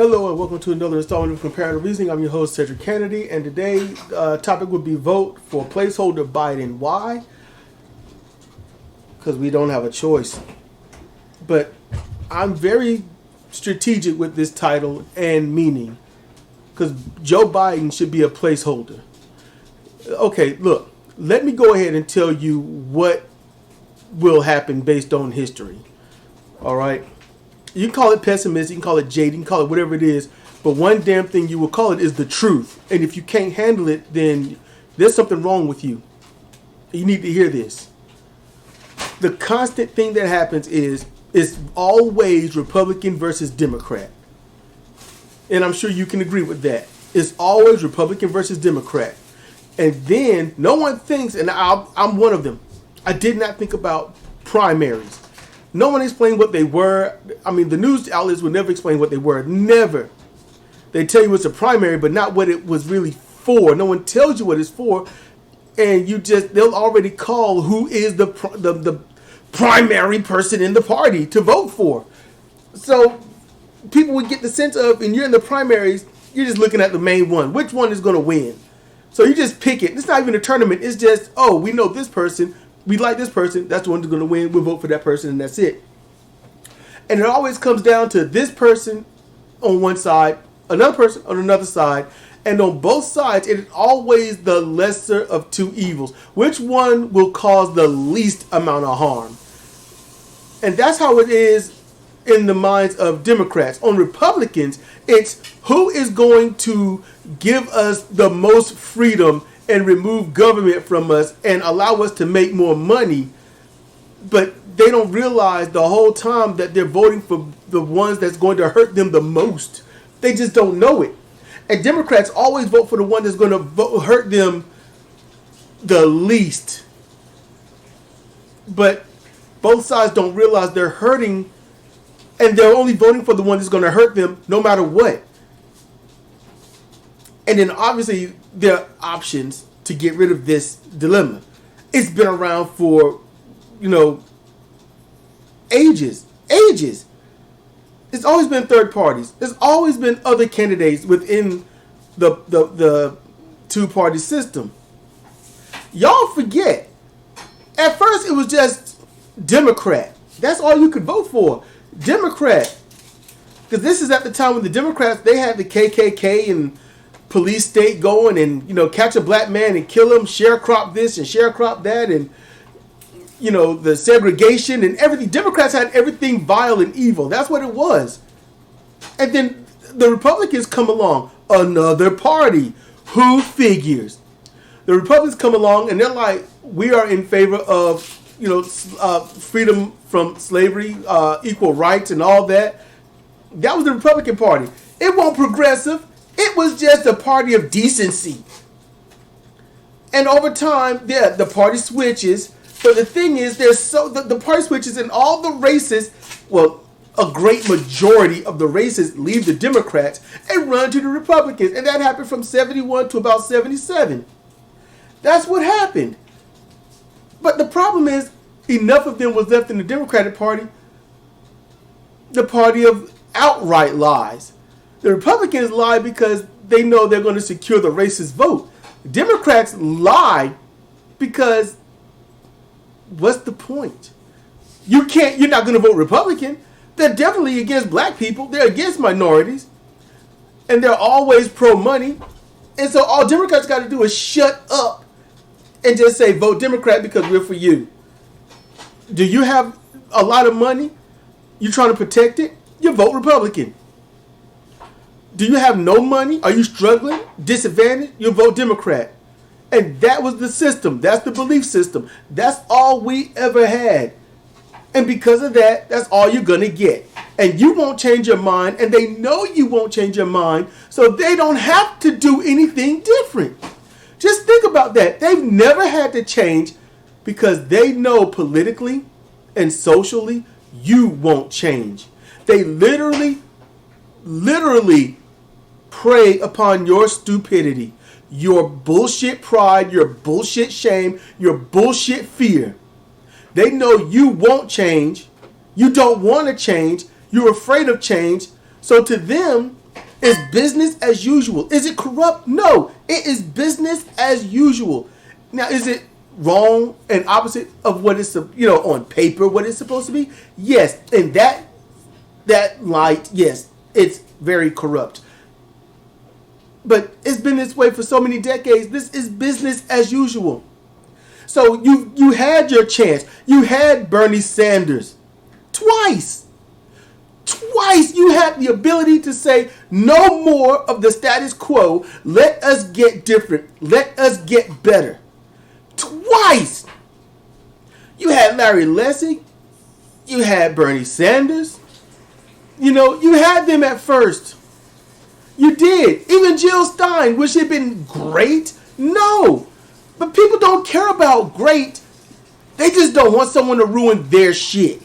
Hello and welcome to another installment of Comparative Reasoning. I'm your host, Sidra Kennedy, and today's topic would be vote for placeholder Biden. Why? Because we don't have a choice. But I'm very strategic with this title and meaning, because Joe Biden should be a placeholder. Okay, look, let me go ahead and tell you what will happen based on history. All right? You can call it pessimistic, you can call it jaded, you can call it whatever it is, but one damn thing you will call it is the truth. And if you can't handle it, then there's something wrong with you. You need to hear this. The constant thing that happens is it's always Republican versus Democrat. And I'm sure you can agree with that. It's always Republican versus Democrat. And then no one thinks, and I'm one of them, I did not think about primaries. No one explained what they were. I mean, the news outlets would never explain what they were. Never. They tell you it's a primary, but not what it was really for. No one tells you what it's for. And they'll already call who is the primary person in the party to vote for. So people would get the sense of, and you're in the primaries, you're just looking at the main one. Which one is going to win? So you just pick it. It's not even a tournament. It's just, oh, we know this person. We like this person. That's the one who's going to win. We'll vote for that person, and that's it. And it always comes down to this person on one side, another person on another side, and on both sides, it is always the lesser of two evils. Which one will cause the least amount of harm? And that's how it is in the minds of Democrats. On Republicans, it's who is going to give us the most freedom and remove government from us and allow us to make more money. But they don't realize the whole time that they're voting for the ones that's going to hurt them the most. They just don't know it. And Democrats always vote for the one that's going to hurt them the least. But both sides don't realize they're hurting, and they're only voting for the one that's going to hurt them no matter what. And then obviously there are options to get rid of this dilemma. It's been around for, ages. It's always been third parties. There's always been other candidates within the two-party system. Y'all forget. At first it was just Democrat. That's all you could vote for. Democrat. Because this is at the time when the Democrats, they had the KKK and police state going and, catch a black man and kill him, sharecrop this and sharecrop that, and, the segregation and everything. Democrats had everything vile and evil. That's what it was. And then the Republicans come along, another party. Who figures? The Republicans come along and they're like, we are in favor of, freedom from slavery, equal rights and all that. That was the Republican Party. It wasn't progressive. It was just a party of decency. And over time, the party switches. But the thing is, the party switches and all the races, well, a great majority of the races leave the Democrats and run to the Republicans. And that happened from 71 to about 77. That's what happened. But the problem is, enough of them was left in the Democratic Party, the party of outright lies. The Republicans lie because they know they're going to secure the racist vote. Democrats lie because what's the point? You're not going to vote Republican. They're definitely against black people. They're against minorities. And they're always pro-money. And so all Democrats got to do is shut up and just say, vote Democrat because we're for you. Do you have a lot of money? You trying to protect it? You vote Republican. Do you have no money? Are you struggling? Disadvantaged? You vote Democrat. And that was the system. That's the belief system. That's all we ever had. And because of that, that's all you're going to get. And you won't change your mind. And they know you won't change your mind. So they don't have to do anything different. Just think about that. They've never had to change because they know politically and socially you won't change. They literally prey upon your stupidity, your bullshit pride, your bullshit shame, your bullshit fear. They know you won't change. You don't want to change. You're afraid of change. So to them, It's business as usual. Is it corrupt? No. It is business as usual. Now, is it wrong and opposite of what it's, on paper, what it's supposed to be? Yes. In that light, yes, it's very corrupt. But it's been this way for so many decades. This is business as usual. So you had your chance. You had Bernie Sanders. Twice you had the ability to say no more of the status quo. Let us get different. Let us get better. Twice. You had Larry Lessig. You had Bernie Sanders. You had them at first. You did. Even Jill Stein, which had been great. No. But people don't care about great. They just don't want someone to ruin their shit.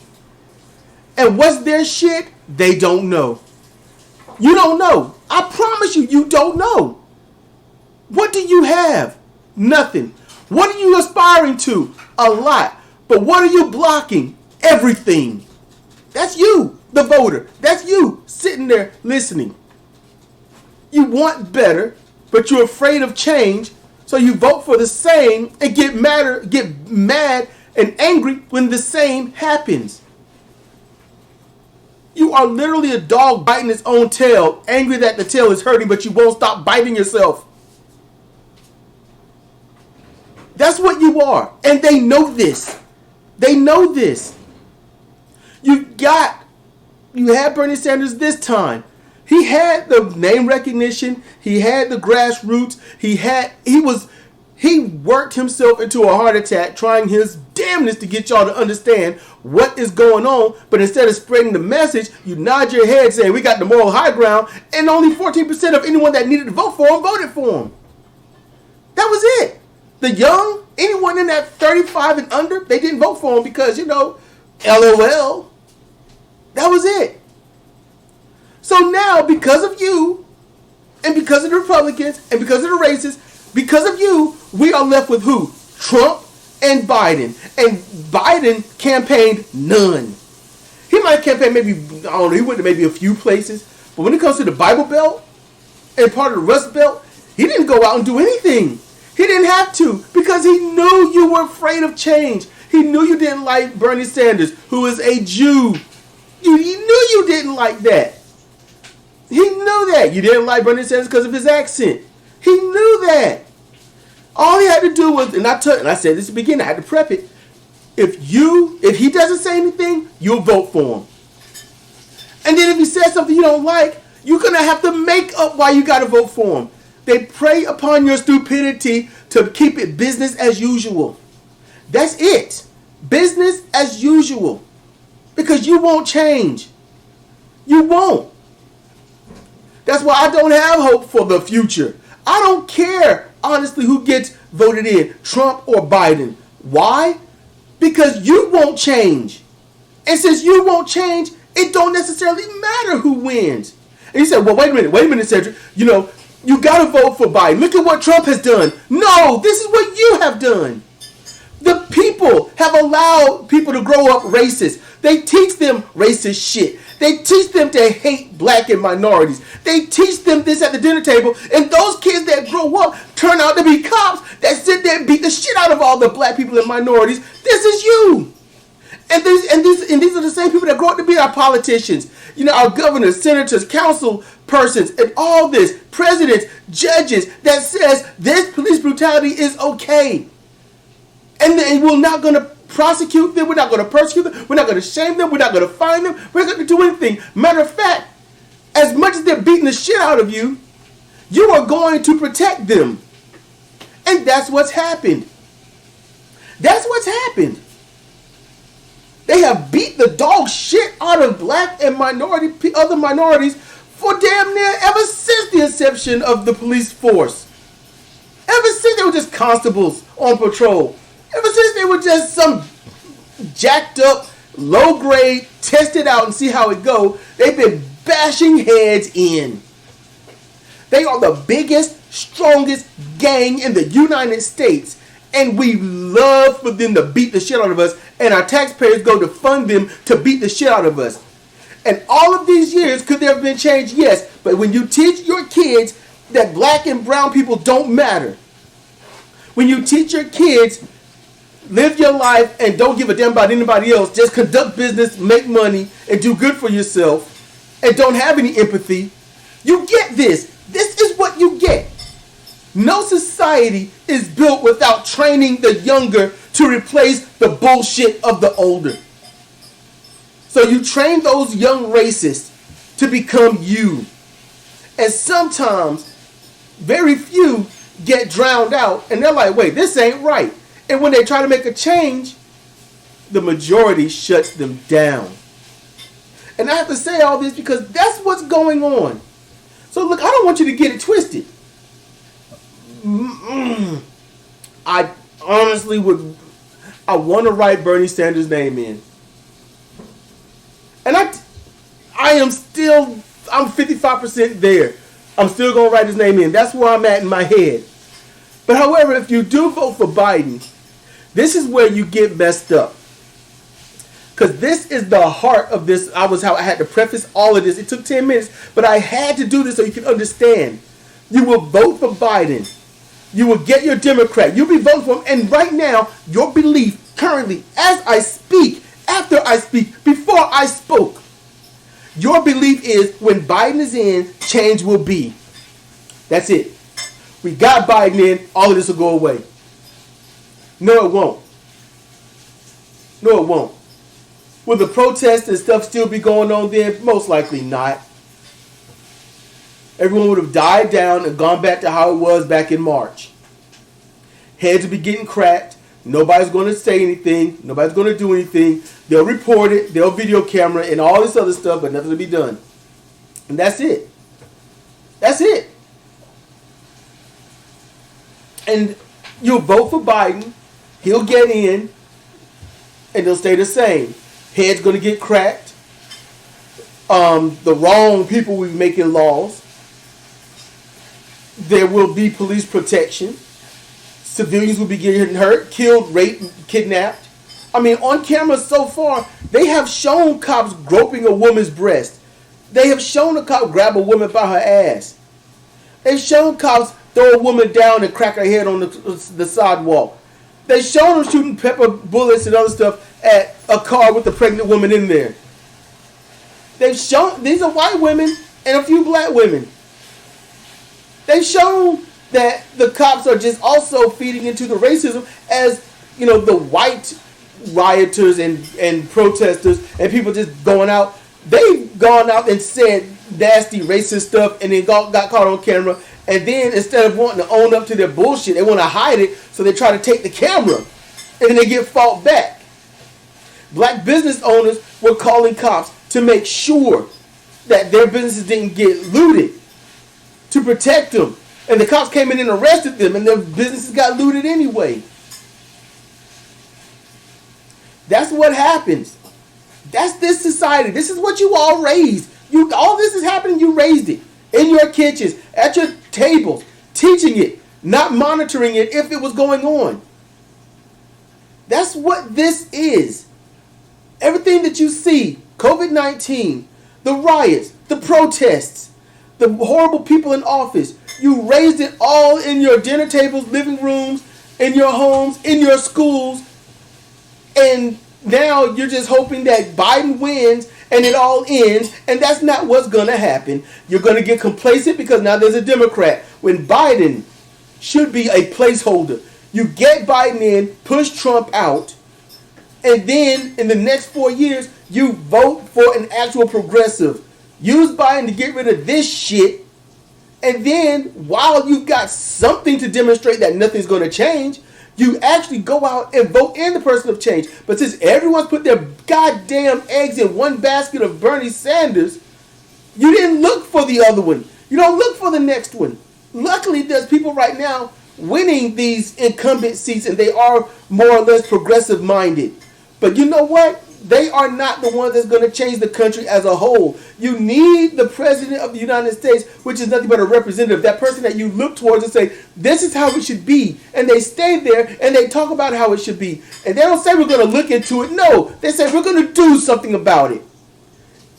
And what's their shit? They don't know. You don't know. I promise you, you don't know. What do you have? Nothing. What are you aspiring to? A lot. But what are you blocking? Everything. That's you, the voter. That's you sitting there listening. You want better, but you're afraid of change. So you vote for the same and get mad and angry when the same happens. You are literally a dog biting its own tail, angry that the tail is hurting, but you won't stop biting yourself. That's what you are. And they know this. They know this. You had Bernie Sanders this time. He had the name recognition. He had the grassroots. He worked himself into a heart attack trying his damnedest to get y'all to understand what is going on. But instead of spreading the message, you nod your head saying we got the moral high ground, and only 14% of anyone that needed to vote for him voted for him. That was it. The young, anyone in that 35 and under, they didn't vote for him because, LOL. That was it. So now, because of you, and because of the Republicans, and because of the racists, because of you, we are left with who? Trump and Biden. And Biden campaigned none. He might campaign maybe, he went to maybe a few places. But when it comes to the Bible Belt and part of the Rust Belt, he didn't go out and do anything. He didn't have to because he knew you were afraid of change. He knew you didn't like Bernie Sanders, who is a Jew. He knew you didn't like that. He knew that. You didn't like Bernie Sanders because of his accent. He knew that. All he had to do was, and I said this at the beginning, I had to prep it. If he doesn't say anything, you'll vote for him. And then if he says something you don't like, you're going to have to make up why you got to vote for him. They prey upon your stupidity to keep it business as usual. That's it. Business as usual. Because you won't change. You won't. That's why I don't have hope for the future. I don't care, honestly, who gets voted in, Trump or Biden. Why? Because you won't change. And since you won't change, it don't necessarily matter who wins. And you say, well, wait a minute, Cedric. You got to vote for Biden. Look at what Trump has done. No, this is what you have done. The people have allowed people to grow up racist. They teach them racist shit. They teach them to hate black and minorities. They teach them this at the dinner table. And those kids that grow up turn out to be cops that sit there and beat the shit out of all the black people and minorities. This is you. And these are the same people that grow up to be our politicians. Our governors, senators, council persons, and all this, presidents, judges that says this police brutality is okay. And we're not going to prosecute them. We're not going to persecute them. We're not going to shame them. We're not going to fine them. We're not going to do anything. Matter of fact, as much as they're beating the shit out of you, you are going to protect them. And that's what's happened. That's what's happened. They have beat the dog shit out of black and other minorities for damn near ever since the inception of the police force. Ever since they were just constables on patrol. Ever since they were just some jacked up, low grade, test it out and see how it go, they've been bashing heads in. They are the biggest, strongest gang in the United States. And we love for them to beat the shit out of us. And our taxpayers go to fund them to beat the shit out of us. And all of these years, could there have been change? Yes. But when you teach your kids that black and brown people don't matter, when you teach your kids, live your life and don't give a damn about anybody else, just conduct business, make money, and do good for yourself, and don't have any empathy, you get this. This is what you get. No society is built without training the younger to replace the bullshit of the older. So you train those young racists to become you. And sometimes very few get drowned out and they're like, wait, this ain't right. And when they try to make a change, the majority shuts them down. And I have to say all this because that's what's going on. So look, I don't want you to get it twisted. I honestly I want to write Bernie Sanders' name in. And I'm 55% there. I'm still going to write his name in. That's where I'm at in my head. But however, if you do vote for Biden, this is where you get messed up. Because this is the heart of this. I had to preface all of this. It took 10 minutes, but I had to do this so you can understand. You will vote for Biden. You will get your Democrat. You'll be voting for him. And right now, your belief currently, as I speak, after I speak, before I spoke, your belief is when Biden is in, change will be. That's it. We got Biden in, all of this will go away. No, it won't. No, it won't. Will the protests and stuff still be going on then? Most likely not. Everyone would have died down and gone back to how it was back in March. Heads will be getting cracked. Nobody's going to say anything. Nobody's going to do anything. They'll report it. They'll video camera and all this other stuff, but nothing will be done. And that's it. That's it. And you'll vote for Biden. He'll get in. And they'll stay the same. Heads going to get cracked. The wrong people will be making laws. There will be police protection. Civilians will be getting hurt, killed, raped, kidnapped. I mean, on camera so far, they have shown cops groping a woman's breast. They have shown a cop grab a woman by her ass. They've shown cops throw a woman down and crack her head on the sidewalk. They've shown them shooting pepper bullets and other stuff at a car with a pregnant woman in there. They've shown, these are white women and a few black women. They've shown that the cops are just also feeding into the racism as, you know, the white rioters and protesters and people just going out. They've gone out and said nasty racist stuff and then got caught on camera. And then instead of wanting to own up to their bullshit, they want to hide it. So they try to take the camera and then they get fought back. Black business owners were calling cops to make sure that their businesses didn't get looted, to protect them. And the cops came in and arrested them, and their businesses got looted anyway. That's what happens. That's this society. This is what you all raised. All this is happening, you raised it. In your kitchens, at your tables, teaching it, not monitoring it if it was going on. That's what this is. Everything that you see, COVID-19, the riots, the protests, the horrible people in office, you raised it all in your dinner tables, living rooms, in your homes, in your schools. And now you're just hoping that Biden wins and it all ends. And that's not what's going to happen. You're going to get complacent because now there's a Democrat. When Biden should be a placeholder. You get Biden in, push Trump out. And then in the next 4 years, you vote for an actual progressive. Use Biden to get rid of this shit. And then, while you've got something to demonstrate that nothing's going to change, you actually go out and vote in the person of change. But since everyone's put their goddamn eggs in one basket of Bernie Sanders, you didn't look for the other one. You don't look for the next one. Luckily, there's people right now winning these incumbent seats, and they are more or less progressive-minded. But you know what? They are not the ones that's going to change the country as a whole. You need the president of the United States, which is nothing but a representative, that person that you look towards and say, this is how it should be. And they stay there and they talk about how it should be. And they don't say we're going to look into it. No, they say we're going to do something about it.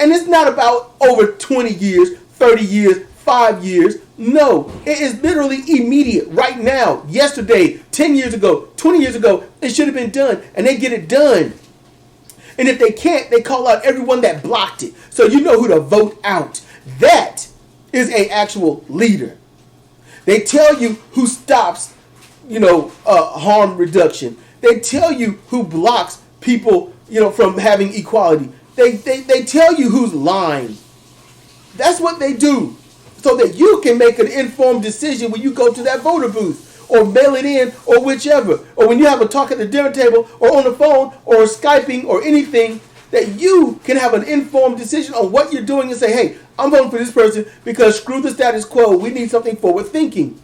And it's not about over 20 years, 30 years, 5 years. No, it is literally immediate, right now, yesterday, 10 years ago, 20 years ago. It should have been done, and they get it done. And if they can't, they call out everyone that blocked it. So you know who to vote out. That is an actual leader. They tell you who stops, harm reduction. They tell you who blocks people, from having equality. They tell you who's lying. That's what they do, so that you can make an informed decision when you go to that voter booth, or mail it in, or whichever, or when you have a talk at the dinner table, or on the phone, or Skyping, or anything, that you can have an informed decision on what you're doing and say, hey, I'm voting for this person because screw the status quo. We need something forward thinking.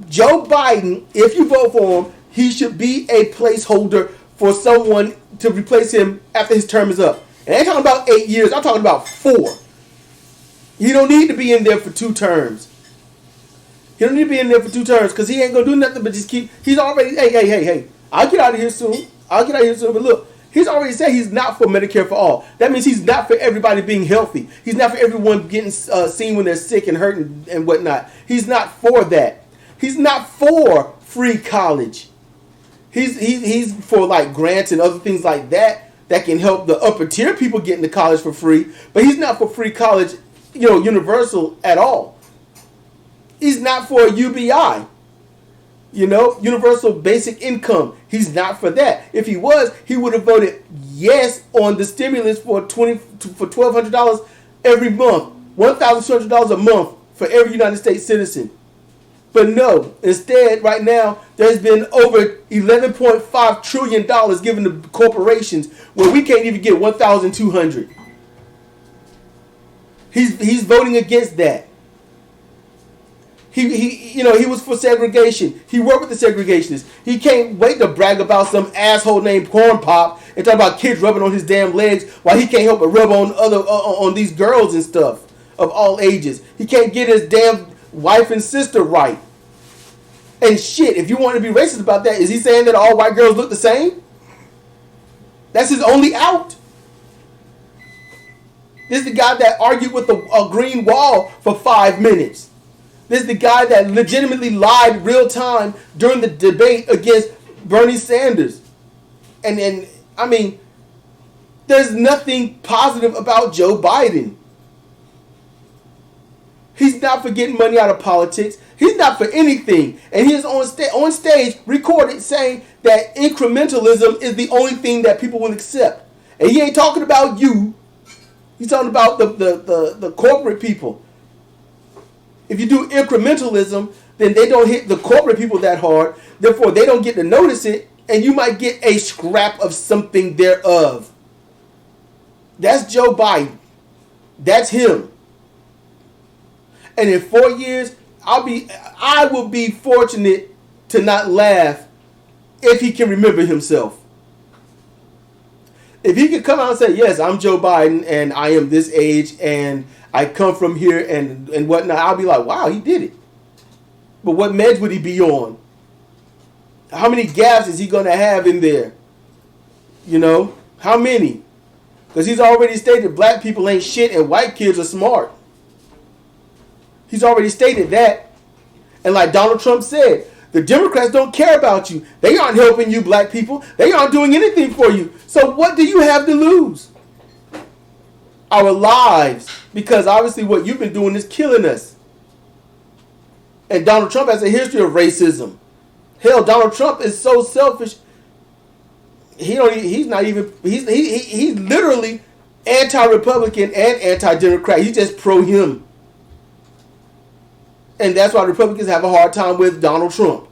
Joe Biden, if you vote for him, he should be a placeholder for someone to replace him after his term is up. And I ain't talking about 8 years. I'm talking about 4. He don't need to be in there for 2 terms. He don't need to be in there for 2 terms because he ain't going to do nothing but just keep. He's already, hey. I'll get out of here soon. But look, he's already said he's not for Medicare for all. That means he's not for everybody being healthy. He's not for everyone getting seen when they're sick and hurt and whatnot. He's not for that. He's not for free college. He's for like grants and other things like that can help the upper tier people get into college for free. But he's not for free college, universal at all. He's not for a UBI, universal basic income. He's not for that. If he was, he would have voted yes on the stimulus for $1,200 every month, $1,200 a month for every United States citizen. But no, instead, right now, there's been over $11.5 trillion given to corporations where we can't even get 1,200. He's voting against that. He was for segregation. He worked with the segregationists. He can't wait to brag about some asshole named Corn Pop and talk about kids rubbing on his damn legs while he can't help but rub on on these girls and stuff of all ages. He can't get his damn wife and sister right. And shit, if you want to be racist about that, is he saying that all white girls look the same? That's his only out. This is the guy that argued with a green wall for 5 minutes. This is the guy that legitimately lied real time during the debate against Bernie Sanders. And I mean, there's nothing positive about Joe Biden. He's not for getting money out of politics. He's not for anything. And he is on stage recorded saying that incrementalism is the only thing that people will accept. And he ain't talking about you. He's talking about the corporate people. If you do incrementalism, then they don't hit the corporate people that hard. Therefore, they don't get to notice it. And you might get a scrap of something thereof. That's Joe Biden. That's him. And in 4 years, I will be fortunate to not laugh if he can remember himself. If he could come out and say, yes, I'm Joe Biden and I am this age and I come from here and whatnot, I'll be like, wow, he did it. But what meds would he be on? How many gaps is he going to have in there? How many? Because he's already stated black people ain't shit and white kids are smart. He's already stated that. And like Donald Trump said, the Democrats don't care about you. They aren't helping you black people. They aren't doing anything for you. So what do you have to lose? Our lives. Because obviously what you've been doing is killing us. And Donald Trump has a history of racism. Hell, Donald Trump is so selfish. He's literally anti-Republican and anti-Democrat. He's just pro-him. And that's why Republicans have a hard time with Donald Trump.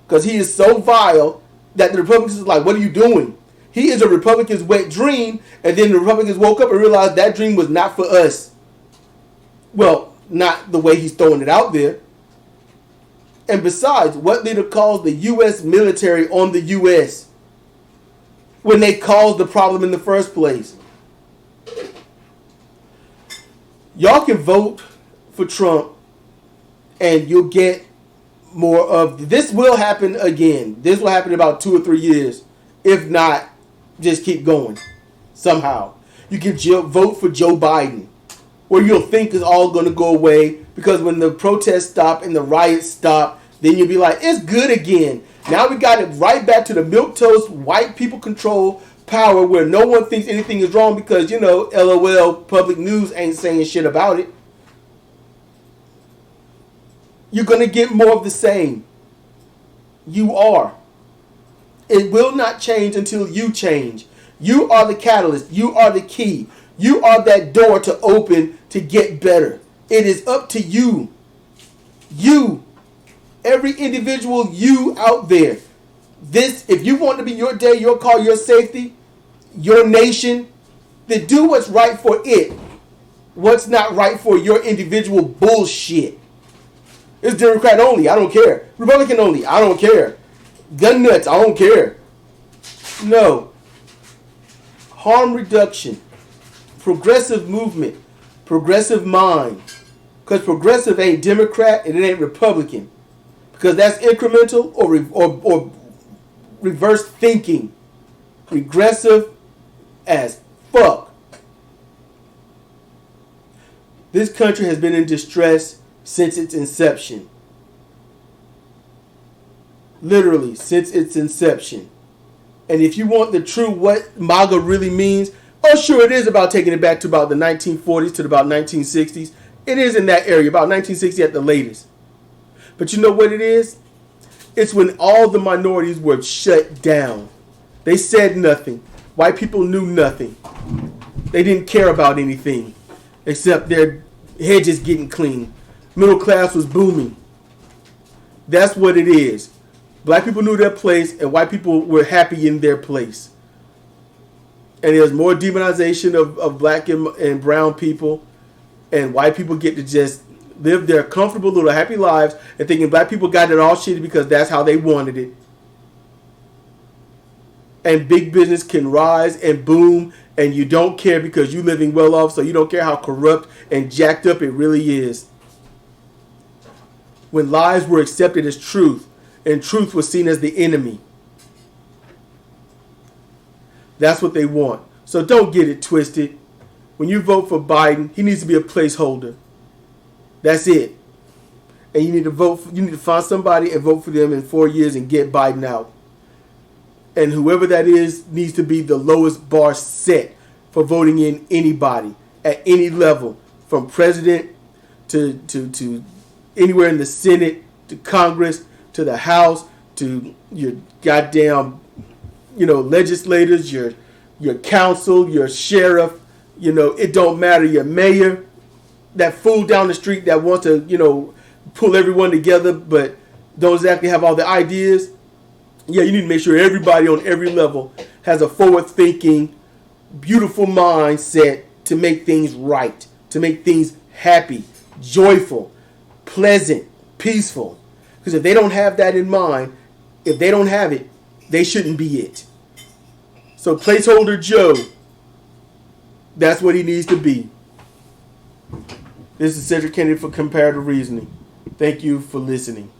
Because he is so vile that the Republicans is like, what are you doing? He is a Republican's wet dream. And then the Republicans woke up and realized that dream was not for us. Well, not the way he's throwing it out there. And besides, what leader calls the U.S. military on the U.S. when they caused the problem in the first place? Y'all can vote for Trump and you'll get more of this. Will happen again. This will happen in about 2 or 3 years. If not, just keep going somehow. You can vote for Joe Biden, where you'll think is all going to go away because when the protests stop and the riots stop, then you'll be like, it's good again. Now we got it right back to the milquetoast, white people control power where no one thinks anything is wrong because, LOL, public news ain't saying shit about it. You're going to get more of the same. You are. It will not change until you change. You are the catalyst. You are the key. You are that door to open to get better. It is up to you. You. Every individual you out there. If you want to be your day, your call, your safety, your nation, then do what's right for it. What's not right for your individual bullshit. It's Democrat only. I don't care. Republican only. I don't care. Gun nuts. I don't care. No. Harm reduction. Progressive movement. Progressive mind. Because progressive ain't Democrat and it ain't Republican. Because that's incremental or reverse thinking. Regressive as fuck. This country has been in distress since its inception. Literally, since its inception. And if you want the true what MAGA really means, oh sure it is about taking it back to about the 1940s to about 1960s. It is in that area, about 1960 at the latest. But you know what it is? It's when all the minorities were shut down. They said nothing. White people knew nothing. They didn't care about anything except their hedges getting clean. Middle class was booming. That's what it is. Black people knew their place and white people were happy in their place. And there's more demonization of black and brown people. And white people get to just live their comfortable little happy lives and thinking black people got it all shitty because that's how they wanted it. And big business can rise and boom and you don't care because you're living well off, so you don't care how corrupt and jacked up it really is. When lies were accepted as truth and truth was seen as the enemy. That's what they want. So don't get it twisted. When you vote for Biden, he needs to be a placeholder. That's it. And you need to find somebody and vote for them in 4 years and get Biden out. And whoever that is needs to be the lowest bar set for voting in anybody at any level, from president to anywhere in the Senate, to Congress, to the House, to your goddamn, legislators, your council, your sheriff, it don't matter, your mayor, that fool down the street that wants to, pull everyone together but don't exactly have all the ideas. Yeah, you need to make sure everybody on every level has a forward-thinking, beautiful mindset to make things right, to make things happy, joyful, pleasant, peaceful. Because if they don't have that in mind, if they don't have it, they shouldn't be it. So Placeholder Joe, that's what he needs to be. This is Cedric Kennedy for Comparative Reasoning. Thank you for listening.